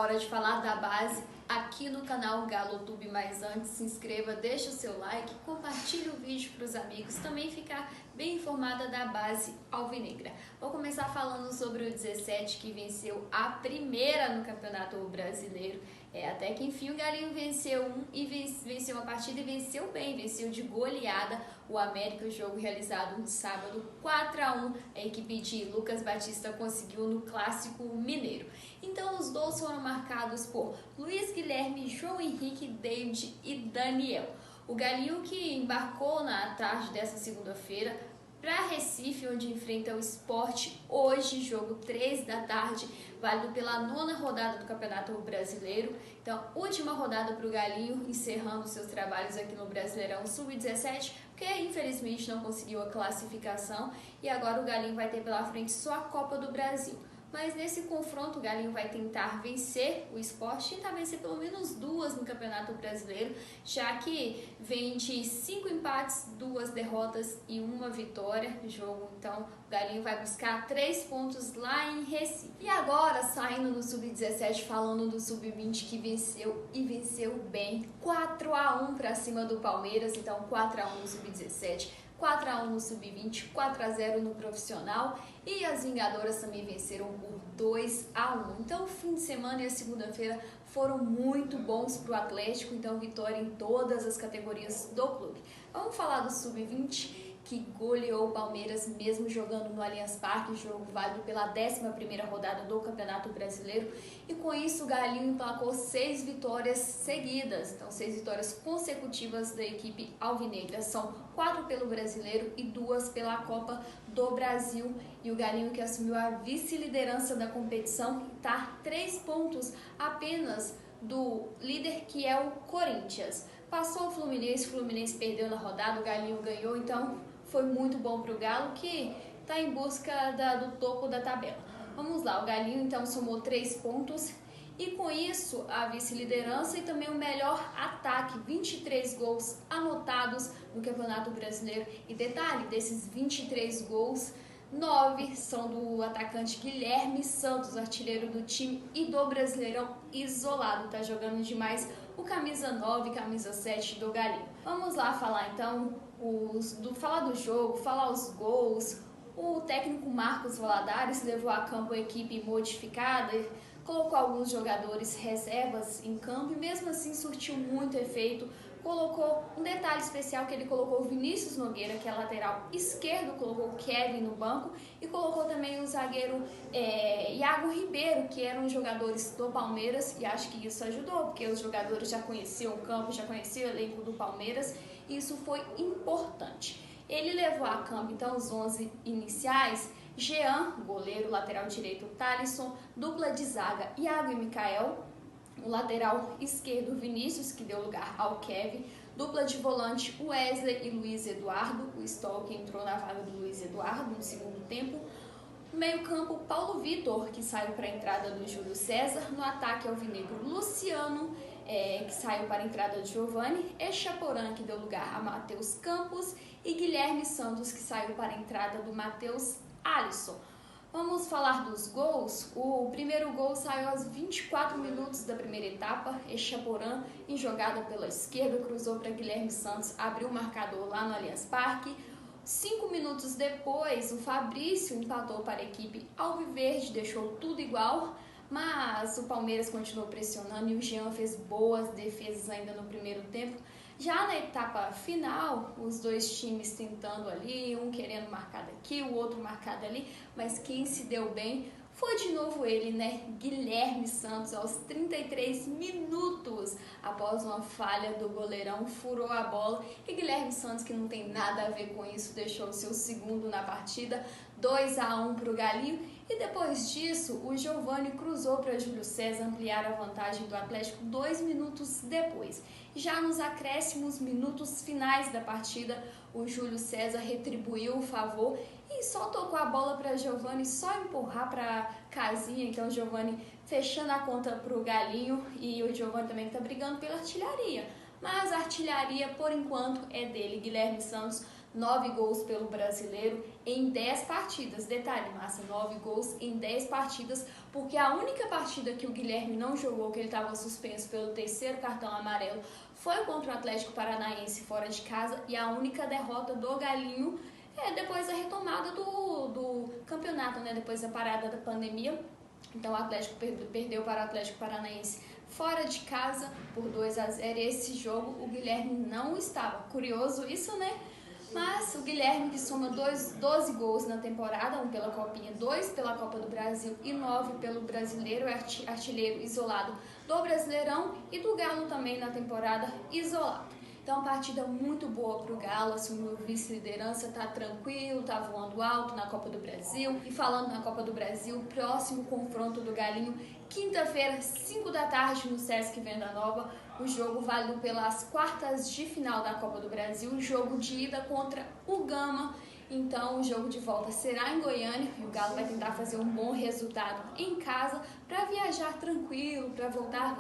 hora de falar da base aqui no canal Galo Tube, mas antes se inscreva, deixa o seu like, compartilhe o vídeo para os amigos, também ficar bem informada da base alvinegra. Vou começar falando sobre o 17 que venceu a primeira no Campeonato Brasileiro. Até que enfim o Galinho venceu venceu uma partida e venceu bem, venceu de goleada o América, o jogo realizado no sábado, 4-1, a equipe de Lucas Batista conseguiu no Clássico Mineiro. Então os gols foram marcados por Luiz Guilherme, João Henrique, David e Daniel. O Galinho que embarcou na tarde dessa segunda-feira para Recife, onde enfrenta o Sport hoje, jogo 3 da tarde, válido pela 9ª rodada do Campeonato Brasileiro. Então, última rodada para o Galinho, encerrando seus trabalhos aqui no Brasileirão Sub-17, porque infelizmente não conseguiu a classificação e agora o Galinho vai ter pela frente só a Copa do Brasil. Mas nesse confronto o Galinho vai tentar vencer o Sport, tentar vencer pelo menos 2 no Campeonato Brasileiro, já que vem de 5 empates, 2 derrotas e 1 vitória no jogo. Então o Galinho vai buscar 3 pontos lá em Recife. E agora, saindo do Sub-17, falando do Sub-20 que venceu e venceu bem, 4-1 para cima do Palmeiras, então 4-1 no Sub-17. 4-1 no Sub-20, 4-0 no Profissional e as Vingadoras também venceram por 2-1. Então o fim de semana e a segunda-feira foram muito bons para o Atlético, então vitória em todas as categorias do clube. Vamos falar do Sub-20, que goleou o Palmeiras mesmo jogando no Allianz Parque, jogo válido pela 11ª rodada do Campeonato Brasileiro. E com isso o Galinho emplacou 6 vitórias seguidas, então 6 vitórias consecutivas da equipe alvinegra. São 4 pelo Brasileiro e 2 pela Copa do Brasil. E o Galinho que assumiu a vice-liderança da competição está 3 pontos apenas do líder, que é o Corinthians. Passou o Fluminense perdeu na rodada, o Galinho ganhou, então foi muito bom para o Galo, que está em busca do topo da tabela. Vamos lá, o Galinho então somou 3 pontos e com isso a vice-liderança e também o melhor ataque, 23 gols anotados no Campeonato Brasileiro. E detalhe, desses 23 gols, 9 são do atacante Guilherme Santos, artilheiro do time e do Brasileirão isolado, tá jogando demais o camisa 9 e camisa 7 do Galinho. Vamos lá falar então falar do jogo, falar os gols. O técnico Marcos Valadares levou a campo a equipe modificada, colocou alguns jogadores reservas em campo e mesmo assim surtiu muito efeito. Colocou um detalhe especial, que ele colocou o Vinícius Nogueira, que é lateral esquerdo, colocou o Kevin no banco e colocou também o zagueiro Iago Ribeiro, que eram jogadores do Palmeiras, e acho que isso ajudou, porque os jogadores já conheciam o campo, já conheciam o elenco do Palmeiras, e isso foi importante. Ele levou a campo então os 11 iniciais: Jean, goleiro, lateral direito Thalisson, dupla de zaga Iago e Mikael, o lateral esquerdo Vinícius, que deu lugar ao Kevin, dupla de volante Wesley e Luiz Eduardo, o Stoll que entrou na vaga do Luiz Eduardo no segundo tempo, meio campo Paulo Vitor, que saiu para a entrada do Júlio César, no ataque alvinegro Luciano, que saiu para a entrada de Giovani, Echaporã, que deu lugar a Matheus Campos, e Guilherme Santos, que saiu para a entrada do Matheus Alisson. Vamos falar dos gols. O primeiro gol saiu aos 24 minutos da primeira etapa. Echaporã, em jogada pela esquerda, cruzou para Guilherme Santos, abriu o marcador lá no Allianz Parque. 5 minutos depois, o Fabrício empatou para a equipe alviverde, deixou tudo igual, mas o Palmeiras continuou pressionando e o Jean fez boas defesas ainda no primeiro tempo. Já na etapa final, os dois times tentando ali, um querendo marcar daqui, o outro marcado ali, mas quem se deu bem foi de novo ele, né? Guilherme Santos, aos 33 minutos, após uma falha do goleirão, furou a bola e Guilherme Santos, que não tem nada a ver com isso, deixou o seu segundo na partida, 2-1 para o Galinho. E depois disso, o Giovani cruzou para Júlio César ampliar a vantagem do Atlético 2 minutos depois. Já nos acréscimos minutos finais da partida, o Júlio César retribuiu o favor e só tocou a bola para Giovani, só empurrar para a casinha. Então o Giovani fechando a conta para o Galinho, e o Giovani também está brigando pela artilharia. Mas a artilharia, por enquanto, é dele. Guilherme Santos 9 gols pelo Brasileiro em 10 partidas. Detalhe, Márcia, 9 gols em 10 partidas, porque a única partida que o Guilherme não jogou, que ele estava suspenso pelo terceiro cartão amarelo, foi contra o Atlético Paranaense fora de casa, e a única derrota do Galinho depois da retomada do campeonato, né? Depois da parada da pandemia. Então o Atlético perdeu para o Atlético Paranaense fora de casa por 2-0. Esse jogo o Guilherme não estava. Curioso isso, né? Mas o Guilherme, que soma 12 gols na temporada, 1 pela Copinha, 2 pela Copa do Brasil e 9 pelo Brasileiro, é artilheiro isolado do Brasileirão e do Galo também na temporada isolado. Então, partida muito boa para o Galo, assumiu vice-liderança, tá tranquilo, tá voando alto na Copa do Brasil. E falando na Copa do Brasil, próximo confronto do Galinho, quinta-feira, 5 da tarde, no Sesc Venda Nova. O jogo válido pelas quartas de final da Copa do Brasil, jogo de ida contra o Gama. Então, o jogo de volta será em Goiânia e o Galo vai tentar fazer um bom resultado em casa para viajar tranquilo, para voltar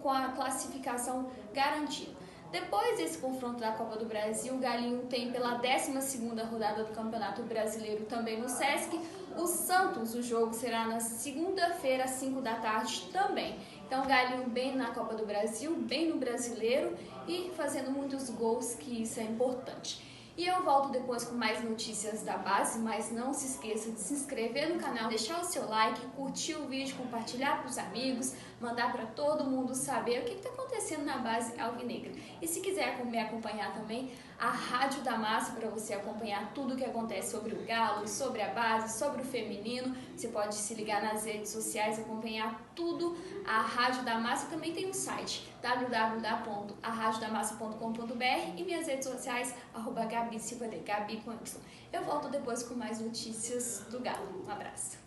com a classificação garantida. Depois desse confronto da Copa do Brasil, o Galinho tem pela 12ª rodada do Campeonato Brasileiro também no Sesc. O Santos, o jogo será na segunda-feira, às 5 da tarde também. Então o Galinho bem na Copa do Brasil, bem no Brasileiro e fazendo muitos gols, que isso é importante. E eu volto depois com mais notícias da base, mas não se esqueça de se inscrever no canal, deixar o seu like, curtir o vídeo, compartilhar para os amigos, mandar para todo mundo saber o que está acontecendo na base alvinegra. E se quiser me acompanhar também, a Rádio da Massa, para você acompanhar tudo o que acontece sobre o Galo, sobre a base, sobre o feminino. Você pode se ligar nas redes sociais, acompanhar tudo. A Rádio da Massa também tem um site, www.aradiodamassa.com.br, e minhas redes sociais, @Gabi Silva D, Gabi com Y. Eu volto depois com mais notícias do Galo. Um abraço.